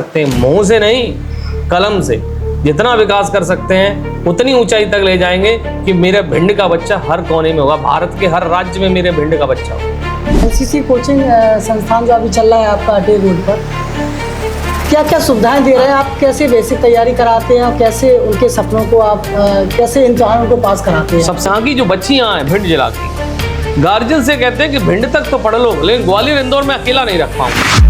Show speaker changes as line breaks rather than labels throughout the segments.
सकते हैं, मुंह से नहीं कलम से जितना विकास कर सकते हैं उतनी ऊंचाई तक ले जाएंगे कि मेरे भिंड का बच्चा हर कोने में होगा, भारत के हर राज्य में मेरे भिंड का बच्चा होगा।
एलसीसी कोचिंग संस्थान जो अभी चल रहा है आपका अटेर रोड पर, क्या क्या सुविधाएं दे रहे हैं आप? कैसे बेसिक तैयारी कराते हैं और कैसे उनके सपनों को आप कैसे इम्तिहानों को पास कराते हैं?
सबसे आगे जो बच्चियां हैं भिंड जिला की, गार्जियन से कहते हैं कि भिंड तक तो पढ़ लो, लेकिन ग्वालियर इंदौर में अकेला नहीं रख पाऊंगा।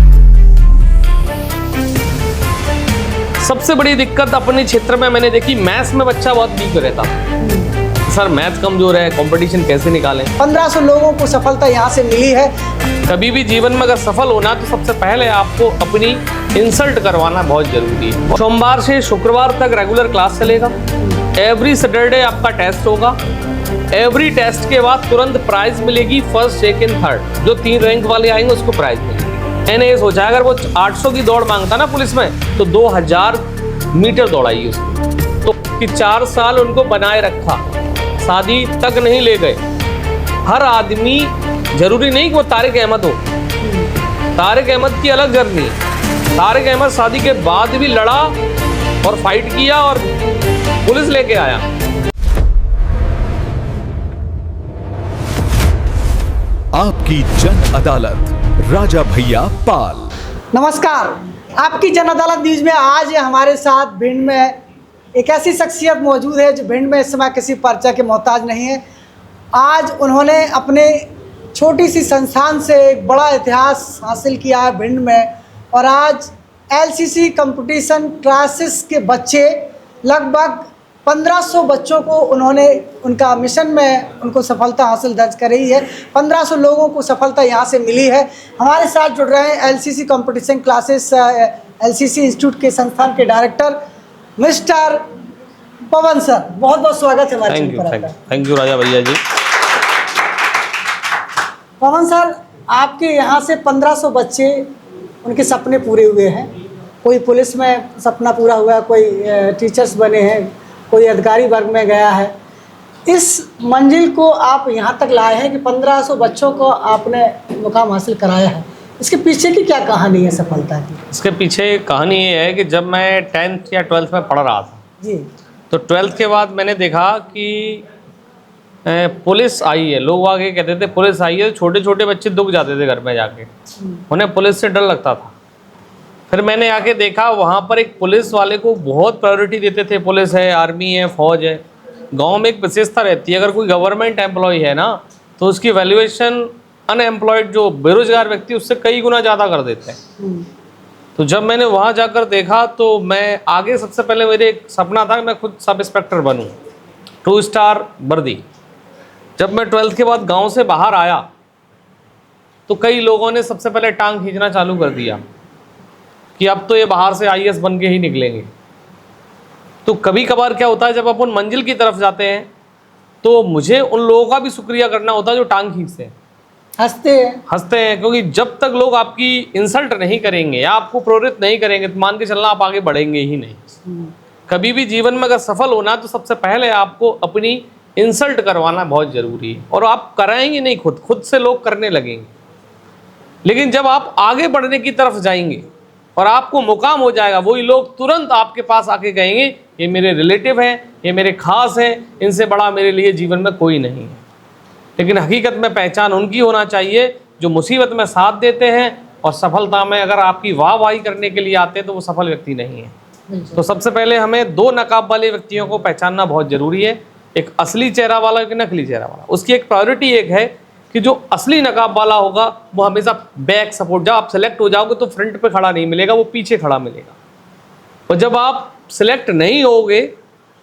सबसे बड़ी दिक्कत अपने क्षेत्र में मैंने देखी, मैथ्स में बच्चा बहुत वीक रहता है। सर मैथ कमजोर है, कंपटीशन कैसे निकालें?
1500 लोगों को सफलता यहाँ से मिली है।
कभी भी जीवन में अगर सफल होना तो सबसे पहले आपको अपनी इंसल्ट करवाना बहुत जरूरी है। सोमवार से शुक्रवार तक रेगुलर क्लास चलेगा, एवरी सैटरडे आपका टेस्ट होगा, एवरी टेस्ट के बाद तुरंत प्राइज मिलेगी, फर्स्ट सेकेंड थर्ड, जो 3 रैंक वाले आएंगे उसको प्राइज मिलेगी। मैंने ये सोचा अगर वो 800 की दौड़ मांगता ना पुलिस में तो 2000 मीटर दौड़ाई उसको, तो कि 4 साल उनको बनाए रखा, शादी तक नहीं ले गए। हर आदमी जरूरी नहीं कि वो तारिक अहमद हो, तारिक अहमद की अलग जर्नी है। तारिक अहमद शादी के बाद भी लड़ा और फाइट किया और पुलिस लेके आया।
आपकी जन अदालत, राजा भैया पाल।
नमस्कार, आपकी जन अदालत न्यूज में आज हमारे साथ भिंड में एक ऐसी शख्सियत मौजूद है जो भिंड में इस समय किसी परिचय के मोहताज नहीं है। आज उन्होंने अपने छोटी सी संस्थान से एक बड़ा इतिहास हासिल किया है भिंड में, और आज एलसीसी कंपटीशन क्लासेस के बच्चे लगभग 1500 बच्चों को उन्होंने उनका मिशन में उनको सफलता हासिल दर्ज करी है। 1500 लोगों को सफलता यहाँ से मिली है। हमारे साथ जुड़ रहे हैं LCC competition classes LCC institute के संस्थान के डायरेक्टर मिस्टर पवन सर। बहुत बहुत स्वागत है हमारे चैनल पर।
थैंक यू राजा भैया जी।
पवन सर, आपके यहाँ से 1500 बच्चे उनके सपने पूरे हुए हैं। कोई पुलिस में सपना पूरा हुआ है, कोई टीचर्स बने हैं, कोई अधिकारी वर्ग में गया है। इस मंजिल को आप यहाँ तक लाए हैं कि 1500 बच्चों को आपने मुकाम हासिल कराया है। इसके पीछे की क्या कहानी है सफलता की? इसके
पीछे कहानी ये है कि जब मैं 10th या 12th में पढ़ रहा था
जी,
तो 12th के बाद मैंने देखा कि पुलिस आई है। लोग आगे कहते थे पुलिस आई है, तो छोटे छोटे बच्चे दुख जाते थे घर में जाके, उन्हें पुलिस से डर लगता था। फिर मैंने आके देखा वहाँ पर एक पुलिस वाले को बहुत प्रायोरिटी देते थे। पुलिस है, आर्मी है, फौज है। गांव में एक विशेषता रहती है, अगर कोई गवर्नमेंट एम्प्लॉय है ना तो उसकी वैल्यूएशन अनएम्प्लॉयड जो बेरोजगार व्यक्ति उससे कई गुना ज़्यादा कर देते हैं। तो जब मैंने वहाँ जाकर देखा तो मैं आगे सबसे पहले मेरे एक सपना था कि मैं खुद सब इंस्पेक्टर बनूँ, 2 स्टार वर्दी। जब मैं 12th के बाद गाँव से बाहर आया तो कई लोगों ने सबसे पहले टांग खींचना चालू कर दिया कि अब तो ये बाहर से आईएएस बन के ही निकलेंगे। तो कभी कभार क्या होता है जब अपन मंजिल की तरफ जाते हैं तो मुझे उन लोगों का भी शुक्रिया करना होता है जो टांग खींचते हैं, हंसते हैं, क्योंकि जब तक लोग आपकी इंसल्ट नहीं करेंगे या आपको प्रेरित नहीं करेंगे तो मान के चलना आप आगे बढ़ेंगे ही नहीं। कभी भी जीवन में अगर सफल होना तो सबसे पहले आपको अपनी इंसल्ट करवाना बहुत जरूरी है, और आप कराएंगे नहीं, खुद से लोग करने लगेंगे। लेकिन जब आप आगे बढ़ने की तरफ जाएंगे और आपको मुकाम हो जाएगा, वही लोग तुरंत आपके पास आके कहेंगे ये मेरे रिलेटिव हैं, ये मेरे खास हैं, इनसे बड़ा मेरे लिए जीवन में कोई नहीं है। लेकिन हकीकत में पहचान उनकी होना चाहिए जो मुसीबत में साथ देते हैं, और सफलता में अगर आपकी वाहवाही करने के लिए आते हैं तो वो सफल व्यक्ति नहीं है। तो सबसे पहले हमें 2 नकाब वाले व्यक्तियों को पहचानना बहुत जरूरी है, एक असली चेहरा वाला, एक नकली चेहरा वाला। उसकी एक प्रायोरिटी एक है कि जो असली नकाब वाला होगा वो हमेशा बैक सपोर्ट, जब आप सेलेक्ट हो जाओगे तो फ्रंट पे खड़ा नहीं मिलेगा, वो पीछे खड़ा मिलेगा। और जब आप सिलेक्ट नहीं होगे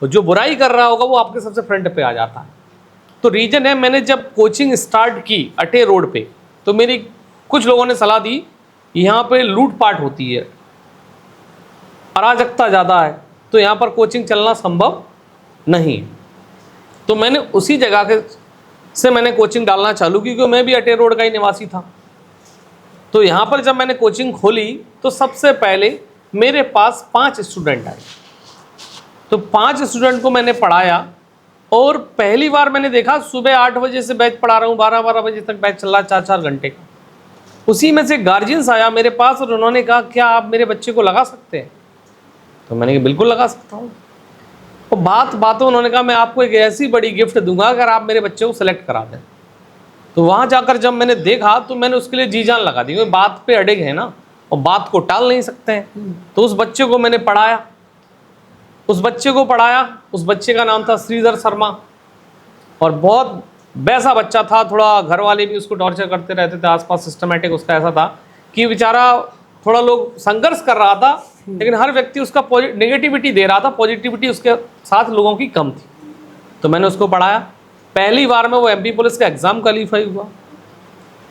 तो जो बुराई कर रहा होगा वो आपके सबसे फ्रंट पे आ जाता है। तो रीजन है, मैंने जब कोचिंग स्टार्ट की अटेर रोड पे तो मेरी कुछ लोगों ने सलाह दी यहाँ पे लूटपाट होती है, अराजकता ज़्यादा है, तो यहाँ पर कोचिंग चलना संभव नहीं। तो मैंने उसी जगह से मैंने कोचिंग डालना चालू की, क्योंकि मैं भी अटेर रोड का ही निवासी था। तो यहाँ पर जब मैंने कोचिंग खोली तो सबसे पहले मेरे पास 5 स्टूडेंट आए। तो 5 स्टूडेंट को मैंने पढ़ाया, और पहली बार मैंने देखा सुबह 8 बजे से बैच पढ़ा रहा हूँ, 12-12 बजे तक बैच चल रहा है, 4-4 घंटे का। उसी में से गार्जियंस आया मेरे पास और उन्होंने कहा क्या आप मेरे बच्चे को लगा सकते हैं? तो मैंने कहा बिल्कुल लगा सकता हूँ। और बातों उन्होंने कहा मैं आपको एक ऐसी बड़ी गिफ्ट दूंगा अगर आप मेरे बच्चे को सेलेक्ट करा दें। तो वहाँ जाकर जब मैंने देखा तो मैंने उसके लिए जी जान लगा दी, क्योंकि बात पे अड़े हैं ना और बात को टाल नहीं सकते हैं। तो उस बच्चे को मैंने पढ़ाया, उस बच्चे का नाम था श्रीधर शर्मा। और बहुत वैसा बच्चा था, थोड़ा घर वाले भी उसको टॉर्चर करते रहते थे, आसपास सिस्टमेटिक उसका ऐसा था कि बेचारा थोड़ा लोग संघर्ष कर रहा था, लेकिन हर व्यक्ति उसका नेगेटिविटी दे रहा था, पॉजिटिविटी उसके साथ लोगों की कम थी। तो मैंने उसको पढ़ाया। पहली बार में वो एमपी पुलिस का एग्ज़ाम क्वालिफाई हुआ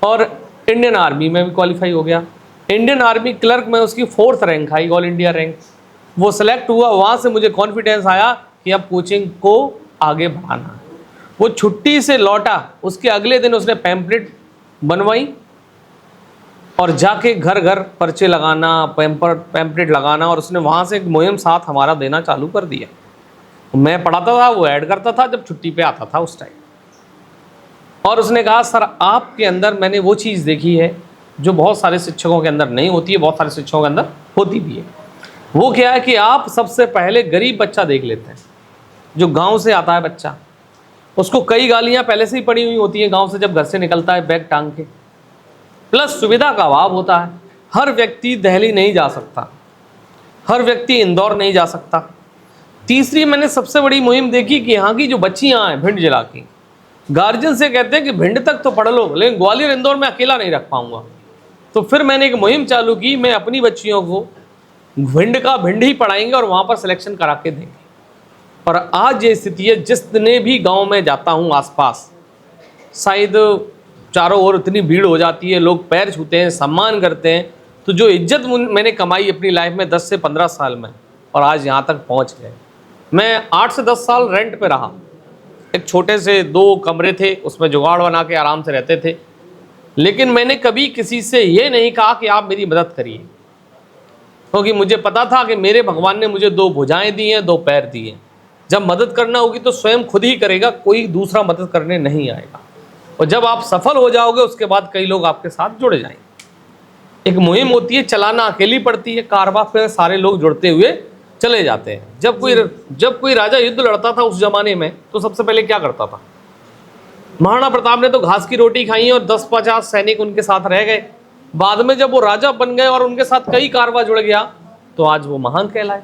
और इंडियन आर्मी में भी क्वालिफाई हो गया। इंडियन आर्मी क्लर्क में उसकी 4th रैंक आई, ऑल इंडिया रैंक। वो सेलेक्ट हुआ। वहाँ से मुझे कॉन्फिडेंस आया कि अब कोचिंग को आगे बढ़ाना है। वो छुट्टी से लौटा, उसके अगले दिन उसने पैम्पलेट बनवाई और जाके घर घर पर्चे लगाना, पैम्पलेट लगाना, और उसने वहाँ से एक मुहिम साथ हमारा देना चालू कर दिया। मैं पढ़ाता था, वो ऐड करता था जब छुट्टी पे आता था उस टाइम। और उसने कहा सर आपके अंदर मैंने वो चीज़ देखी है जो बहुत सारे शिक्षकों के अंदर नहीं होती है, बहुत सारे शिक्षकों के अंदर होती भी है। वो क्या है कि आप सबसे पहले गरीब बच्चा देख लेते हैं, जो गाँव से आता है बच्चा, उसको कई गालियाँ पहले से ही पड़ी हुई होती हैं गाँव से जब घर से निकलता है बैग टांग के, प्लस सुविधा का अभाव होता है। हर व्यक्ति दिल्ली नहीं जा सकता, हर व्यक्ति इंदौर नहीं जा सकता। तीसरी मैंने सबसे बड़ी मुहिम देखी कि यहाँ की जो बच्चियाँ हैं भिंड जिला की, गार्जियन से कहते हैं कि भिंड तक तो पढ़ लो, लेकिन ग्वालियर इंदौर में अकेला नहीं रख पाऊंगा। तो फिर मैंने एक मुहिम चालू की, मैं अपनी बच्चियों को भिंड का भिंड ही पढ़ाएंगे और वहाँ पर सिलेक्शन करा के देंगे। और आज ये स्थिति है, जितने भी गाँव में जाता हूँ आसपास, शायद चारों ओर इतनी भीड़ हो जाती है, लोग पैर छूते हैं, सम्मान करते हैं। तो जो इज्जत मैंने कमाई अपनी लाइफ में 10 से 15 साल में, और आज यहाँ तक पहुँच गए। मैं 8 से 10 साल रेंट पे रहा, एक छोटे से 2 कमरे थे, उसमें जुगाड़ बना के आराम से रहते थे। लेकिन मैंने कभी किसी से ये नहीं कहा कि आप मेरी मदद करिए, क्योंकि मुझे पता था कि मेरे भगवान ने मुझे 2 भुजाएं दी हैं, 2 पैर दिए हैं। जब मदद करना होगी तो स्वयं खुद ही करेगा, कोई दूसरा मदद करने नहीं आएगा। और जब आप सफल हो जाओगे उसके बाद कई लोग आपके साथ जुड़ जाएंगे। एक मुहिम होती है, चलाना अकेली पड़ती है, कारवा पे सारे लोग जुड़ते हुए चले जाते हैं। जब कोई राजा युद्ध लड़ता था उस जमाने में, तो सबसे पहले क्या करता था, महाराणा प्रताप ने तो घास की रोटी खाई और 10-50 सैनिक उनके साथ रह गए। बाद में जब वो राजा बन गए और उनके साथ कई कारवा जुड़ गया, तो आज वो महान कहलाए।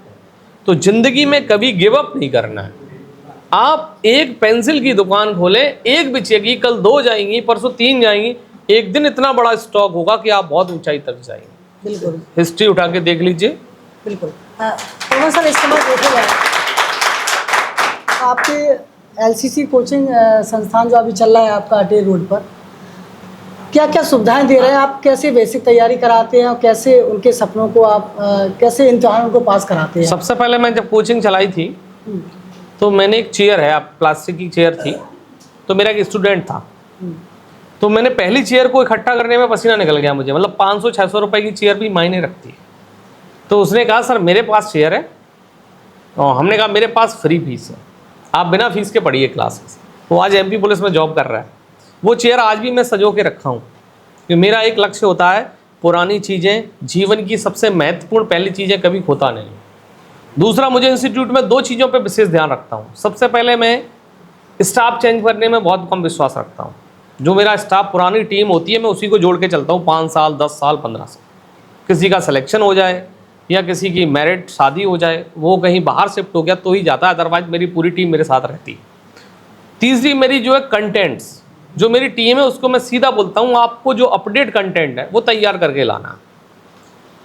तो जिंदगी में कभी गिव अप नहीं करना है। आप एक पेंसिल की दुकान खोलें, एक बिचेगी, कल 2 जाएंगी, परसों 3 जाएंगी, एक दिन इतना बड़ा स्टॉक होगा कि आप बहुत ऊंचाई तक जाएंगे।
बिल्कुल,
हिस्ट्री उठा के देख लीजिए।
बिल्कुल। सर इस समय देखा जाए आपके एलसीसी कोचिंग संस्थान जो अभी चल रहा है आपका अटेर रोड पर, क्या क्या सुविधाएं दे रहे हैं आप? कैसे बेसिक तैयारी कराते हैं और कैसे उनके सपनों को आप कैसे इम्तिहानों को पास कराते हैं?
सबसे पहले मैं जब कोचिंग चलाई थी तो मैंने एक चेयर है, प्लास्टिक की चेयर थी, तो मेरा एक स्टूडेंट था, तो मैंने पहली चेयर को इकट्ठा करने में पसीना निकल गया मुझे। मतलब 500-600 रुपए की चेयर भी मायने रखती है। तो उसने कहा सर मेरे पास चेयर है, और हमने कहा मेरे पास फ्री फीस है, आप बिना फीस के पढ़िए क्लासेस। वो आज एमपी पुलिस में जॉब कर रहा है। वो चेयर आज भी मैं सजो के रखा हूँ, क्योंकि मेरा एक लक्ष्य होता है पुरानी चीज़ें, जीवन की सबसे महत्वपूर्ण पहली चीज़ें कभी खोता नहीं। दूसरा, मुझे इंस्टीट्यूट में 2 चीज़ों पे विशेष ध्यान रखता हूँ। सबसे पहले मैं स्टाफ चेंज करने में बहुत कम विश्वास रखता हूँ। जो मेरा स्टाफ पुरानी टीम होती है मैं उसी को जोड़ के चलता हूँ, 5 साल 10 साल 15 साल। किसी का सिलेक्शन हो जाए या किसी की मैरिट शादी हो जाए, वो कहीं बाहर शिफ्ट हो गया तो ही जाता है, अदरवाइज मेरी पूरी टीम मेरे साथ रहती है। तीसरी मेरी जो है कंटेंट्स, जो मेरी टीम है उसको मैं सीधा बोलता हूँ आपको जो अपडेट कंटेंट है वो तैयार करके लाना।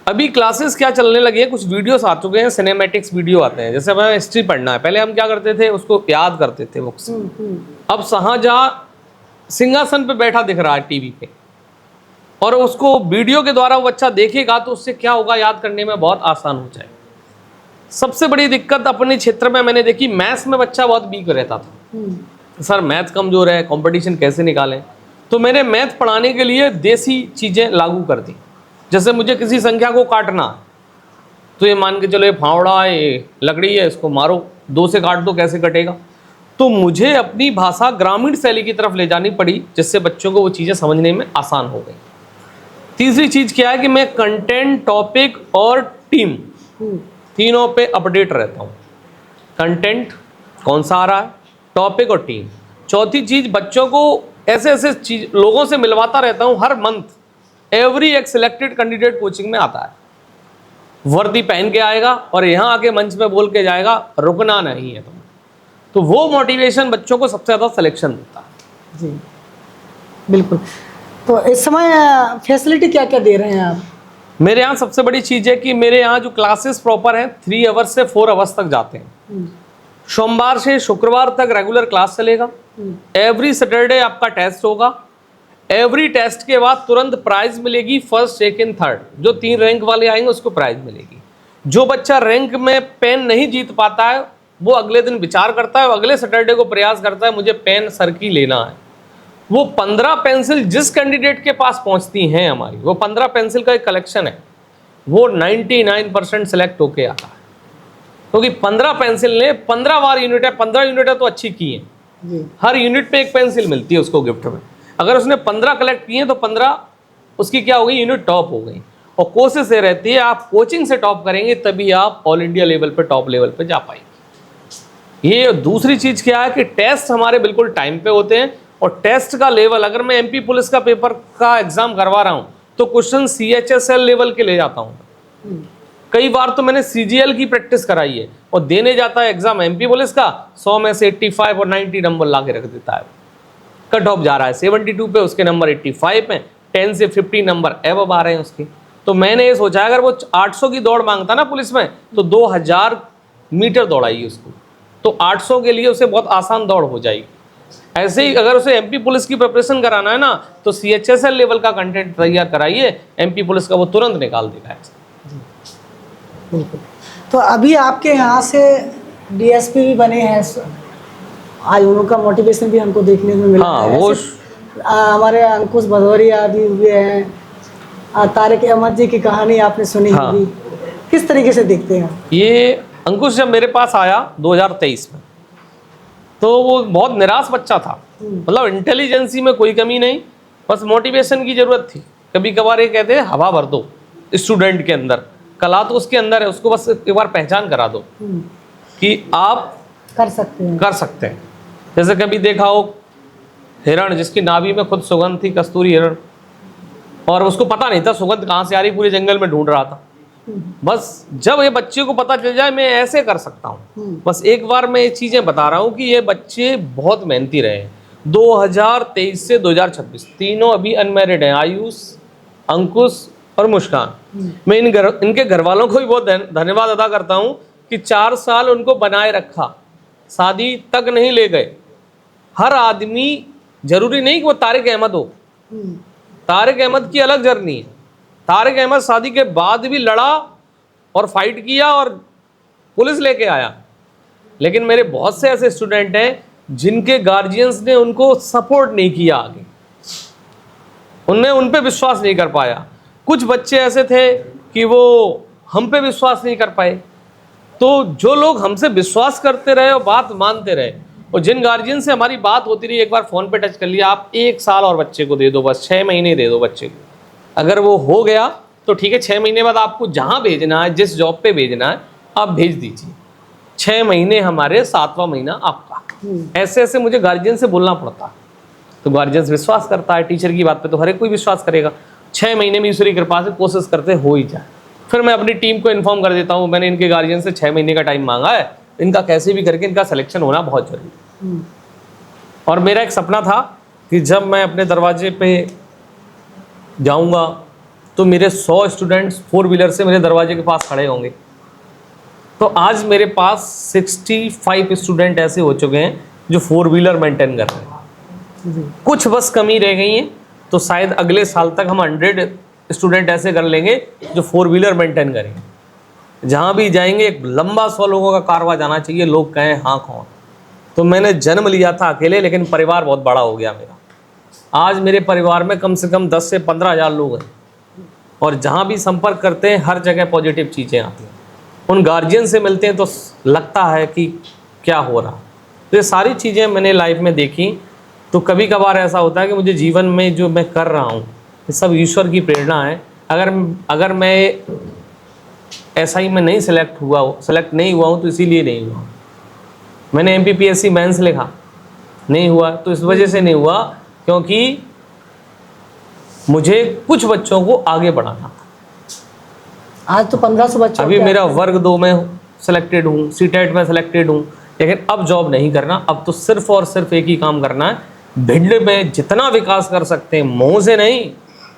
अभी क्लासेस क्या चलने लगी है, कुछ वीडियोस आ चुके हैं, सिनेमैटिक्स वीडियो आते हैं। जैसे हमें हिस्ट्री पढ़ना है, पहले हम क्या करते थे, उसको याद करते थे बुक्स। अब शाहजहां सिंहासन पे बैठा दिख रहा है टीवी पे, और उसको वीडियो के द्वारा वो बच्चा देखेगा तो उससे क्या होगा, याद करने में बहुत आसान हो जाए। सबसे बड़ी दिक्कत अपने क्षेत्र में मैंने देखी, मैथ्स में बच्चा बहुत वीक रहता था। सर मैथ कमजोर है, कंपटीशन कैसे निकालें? तो मैंने मैथ पढ़ाने के लिए देसी चीज़ें लागू कर दी। जैसे मुझे किसी संख्या को काटना, तो ये मान के चलो ये फावड़ा है, ये लकड़ी है, इसको मारो, 2 से काट दो, कैसे कटेगा? तो मुझे अपनी भाषा ग्रामीण शैली की तरफ ले जानी पड़ी, जिससे बच्चों को वो चीज़ें समझने में आसान हो गई। तीसरी चीज क्या है कि मैं कंटेंट, टॉपिक और टीम तीनों पे अपडेट रहता हूँ। कंटेंट कौन सा आ रहा है, टॉपिक और टीम। चौथी चीज, बच्चों को ऐसे ऐसे चीज लोगों से मिलवाता रहता हूँ हर मंथ। एवरी एक सिलेक्टेड कैंडिडेट कोचिंग में आता है, वर्दी पहन के आएगा और यहाँ आके मंच पे बोल के जाएगा रुकना नहीं है तुम। तो वो मोटिवेशन बच्चों को सबसे ज़्यादा सिलेक्शन देता है।
जी बिल्कुल। तो इस समय फैसिलिटी क्या क्या दे रहे हैं आप?
मेरे यहाँ सबसे बड़ी चीज़ है कि मेरे यहाँ जो क्लासेस प्रॉपर हैं 3 आवर्स से 4 आवर्स तक जाते हैं। सोमवार से शुक्रवार तक रेगुलर क्लास चलेगा। एवरी सैटरडे आपका टेस्ट होगा। एवरी टेस्ट के बाद तुरंत प्राइज मिलेगी, फर्स्ट, सेकंड, थर्ड। जो 3 रैंक वाले आएंगे उसको प्राइज मिलेगी। जो बच्चा रैंक में पेन नहीं जीत पाता है वो अगले दिन विचार करता है, अगले सैटरडे को प्रयास करता है मुझे पेन सर की लेना है। वो 15 पेंसिल जिस कैंडिडेट के पास पहुंचती हैं हमारी, वो 15 पेंसिल का एक कलेक्शन है, वो 99% सेलेक्ट होके आता है। क्योंकि 15 पेंसिल ने 15 बार यूनिट है, 15 यूनिट है तो अच्छी की है। हर यूनिट पे एक पेंसिल मिलती है उसको गिफ्ट में। अगर उसने 15 कलेक्ट किए तो 15 उसकी क्या हो गई, यूनिट टॉप हो गई। और कोशिश ये रहती है आप कोचिंग से टॉप करेंगे तभी आप ऑल इंडिया लेवल पे, टॉप लेवल पे जा पाएंगे। ये दूसरी चीज़ क्या है कि टेस्ट हमारे बिल्कुल टाइम पे होते हैं। और टेस्ट का लेवल, अगर मैं एमपी पुलिस का पेपर का एग्जाम करवा रहा हूँ तो क्वेश्चन CHSL लेवल के ले जाता हूँ। कई बार तो मैंने CGL की प्रैक्टिस कराई है और देने जाता है एग्जाम एमपी पुलिस का, 100 में से 85 और 90 नंबर ला के रख देता है। कट ऑफ जा रहा है 72 पे, उसके नंबर 85 पे, 10 से 50 नंबर एवब आ रहे हैं उसके। तो मैंने ये सोचा अगर वो 800 की दौड़ मांगता ना पुलिस में तो 2000 मीटर दौड़ाइए उसको, तो 800 के लिए उसे बहुत आसान दौड़ हो जाएगी। ऐसे ही अगर उसे एमपी पुलिस की प्रिपरेशन कराना है ना तो CHSL लेवल का कंटेंट तैयार कराइए, एमपी पुलिस का वो तुरंत निकाल देगा।
बिल्कुल। तो अभी आपके यहाँ से DSP भी बने हैं, आज उनका मोटिवेशन भी हमको देखने को मिला।
हाँ,
है।
वो
हमारे अंकुश भदौरिया भी हुए हैं, तारिक अहमद जी की कहानी आपने सुनी
हाँ।
होगी। किस तरीके से देखते हैं?
ये अंकुश जब मेरे पास आया 2023 में तो वो बहुत निराश बच्चा था। मतलब इंटेलिजेंसी में कोई कमी नहीं, बस मोटिवेशन की ज़रूरत थी। कभी कभार ये कहते हैं हवा भर दो स्टूडेंट के अंदर, कला तो उसके अंदर है, उसको बस एक बार पहचान करा दो कि आप
कर सकते हैं।
जैसे कभी देखा हो हिरण जिसकी नाभि में खुद सुगंध थी, कस्तूरी हिरण, और उसको पता नहीं था सुगंध कहाँ से आ रही, पूरे जंगल में ढूंढ रहा था। बस जब ये बच्चे को पता चल जाए मैं ऐसे कर सकता हूँ, बस एक बार मैं ये चीज़ें बता रहा हूँ कि ये बच्चे बहुत मेहनती रहे। 2023 से 2026 तीनों अभी अनमैरिड हैं, आयुष, अंकुश और मुस्कान। मैं इनके घर वालों को भी बहुत धन्यवाद अदा करता हूँ कि 4 साल उनको बनाए रखा, शादी तक नहीं ले गए। हर आदमी जरूरी नहीं कि वो तारिक अहमद हो, तारिक अहमद की अलग जर्नी है। तारिक अहमद शादी के बाद भी लड़ा और फाइट किया और पुलिस लेके आया। लेकिन मेरे बहुत से ऐसे स्टूडेंट हैं जिनके गार्जियंस ने उनको सपोर्ट नहीं किया, आगे उनने उन पे विश्वास नहीं कर पाया। कुछ बच्चे ऐसे थे कि वो हम पे विश्वास नहीं कर पाए। तो जो लोग हमसे विश्वास करते रहे और बात मानते रहे, और जिन गार्जियन से हमारी बात होती रही, एक बार फ़ोन पे टच कर लिया, आप 1 साल और बच्चे को दे दो, बस 6 महीने दे दो बच्चे को, अगर वो हो गया तो ठीक है, 6 महीने बाद आपको जहाँ भेजना है, जिस जॉब पे भेजना है आप भेज दीजिए। 6 महीने हमारे, 7वां महीना आपका। ऐसे ऐसे मुझे गार्जियन से बोलना पड़ता है, तो गार्जियन विश्वास करता है। टीचर की बात पे तो हर एक कोई विश्वास करेगा। 6 महीने में ईश्वरी कृपा से कोशिश करते हो ही जाए। फिर मैं अपनी टीम को इन्फॉर्म कर देता हूँ मैंने इनके गार्जियन से 6 महीने का टाइम मांगा है, इनका कैसे भी करके इनका सिलेक्शन होना बहुत जरूरी है। और मेरा एक सपना था कि जब मैं अपने दरवाजे पे जाऊंगा तो मेरे 100 स्टूडेंट्स 4 व्हीलर से मेरे दरवाजे के पास खड़े होंगे। तो आज मेरे पास 65 स्टूडेंट ऐसे हो चुके हैं जो 4 व्हीलर मेंटेन कर रहे हैं। कुछ बस कमी रह गई है, तो शायद अगले साल तक हम 100 स्टूडेंट ऐसे कर लेंगे जो 4 व्हीलर मेंटेन करेंगे। जहाँ भी जाएंगे एक लंबा 100 लोगों का कारवा जाना चाहिए, लोग कहें हाँ कौन। तो मैंने जन्म लिया था अकेले, लेकिन परिवार बहुत बड़ा हो गया मेरा। आज मेरे परिवार में कम से कम 10 से 15 हज़ार लोग हैं, और जहाँ भी संपर्क करते हैं हर जगह पॉजिटिव चीज़ें आती हैं। उन गार्जियन से मिलते हैं तो लगता है कि क्या हो रहा। तो ये सारी चीज़ें मैंने लाइफ में देखी। तो कभी कभार ऐसा होता है कि मुझे जीवन में जो मैं कर रहा हूँ ये सब ईश्वर की प्रेरणा है। अगर मैं SI में नहीं सेलेक्ट नहीं हुआ हूँ तो इसीलिए नहीं हुआ। मैंने MPPSC मेंस लिखा, नहीं हुआ तो इस वजह से नहीं हुआ क्योंकि मुझे कुछ बच्चों को आगे बढ़ाना था।
आज तो 1500 बच्चों
अभी मेरा वर्ग 2 में सिलेक्टेड हूँ, CTET में सिलेक्टेड हूँ, लेकिन अब जॉब नहीं करना। अब तो सिर्फ और सिर्फ एक ही काम करना है, भिंड में जितना विकास कर सकते हैं, मुँह से नहीं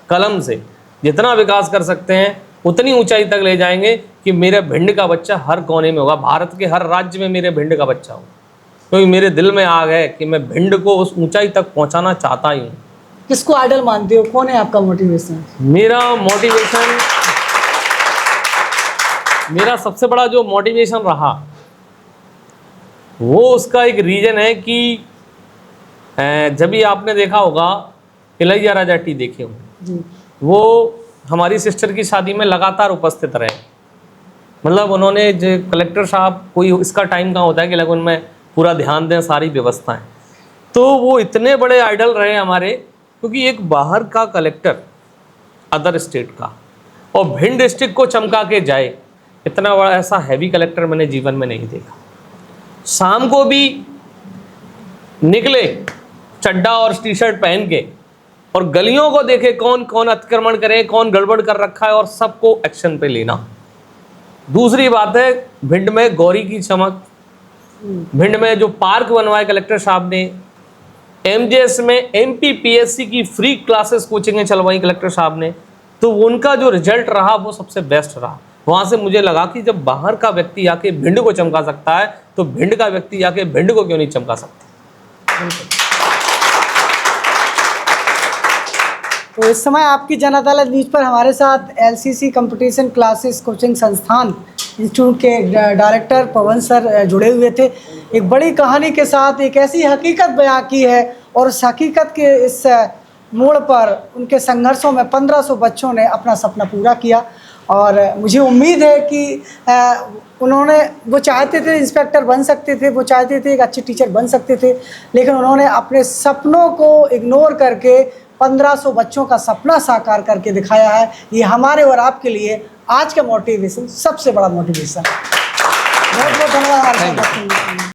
कलम से जितना विकास कर सकते हैं उतनी ऊंचाई तक ले जाएंगे कि मेरे भिंड का बच्चा हर कोने में होगा, भारत के हर राज्य में मेरे भिंड का बच्चा हो। क्योंकि मेरे दिल में आग है कि मैं भिंड को उस ऊंचाई तक पहुंचाना चाहता ही हूँ।
किसको आइडल मानते हो, कौन है आपका मोटिवेशन?
मेरा सबसे बड़ा जो मोटिवेशन रहा वो उसका एक रीजन है कि जब भी आपने देखा होगा इलैयाराजा टी देखे होंगे, वो हमारी सिस्टर की शादी में लगातार उपस्थित रहे। मतलब उन्होंने जो कलेक्टर साहब, कोई इसका टाइम कहाँ होता है कि लगन में पूरा ध्यान दें सारी व्यवस्थाएं, तो वो इतने बड़े आइडल रहे हमारे। क्योंकि एक बाहर का कलेक्टर अदर स्टेट का और भिंड डिस्ट्रिक्ट को चमका के जाए, इतना बड़ा ऐसा हैवी कलेक्टर मैंने जीवन में नहीं देखा। शाम को भी निकले चड्डा और टी-शर्ट पहन के और गलियों को देखे कौन कौन अतिक्रमण करे, कौन गड़बड़ कर रखा है और सबको एक्शन पे लेना। दूसरी बात है भिंड में गौरी की चमक, भिंड में जो पार्क बनवाए कलेक्टर साहब ने, MJS में MPPSC की फ्री क्लासेस कोचिंगें चलवाई कलेक्टर साहब ने, तो उनका जो रिजल्ट रहा वो सबसे बेस्ट रहा। वहाँ से मुझे लगा कि जब बाहर का व्यक्ति आके भिंड को चमका सकता है तो भिंड का व्यक्ति आके भिंड को क्यों नहीं चमका सकता।
तो इस समय आपकी जन अदालत न्यूज़ पर हमारे साथ LCC कंपटीशन क्लासेस कोचिंग संस्थान इंस्टीट्यूट के डायरेक्टर पवन सर जुड़े हुए थे। एक बड़ी कहानी के साथ एक ऐसी हकीकत बयां की है और उस हकीकत के इस मोड़ पर उनके संघर्षों में 1500 बच्चों ने अपना सपना पूरा किया। और मुझे उम्मीद है कि वो चाहते थे इंस्पेक्टर बन सकते थे, वो चाहते थे एक अच्छे टीचर बन सकते थे, लेकिन उन्होंने अपने सपनों को इग्नोर करके 1500 बच्चों का सपना साकार करके दिखाया है। ये हमारे और आपके लिए आज का मोटिवेशन सबसे बड़ा मोटिवेशन है। बहुत बहुत धन्यवाद।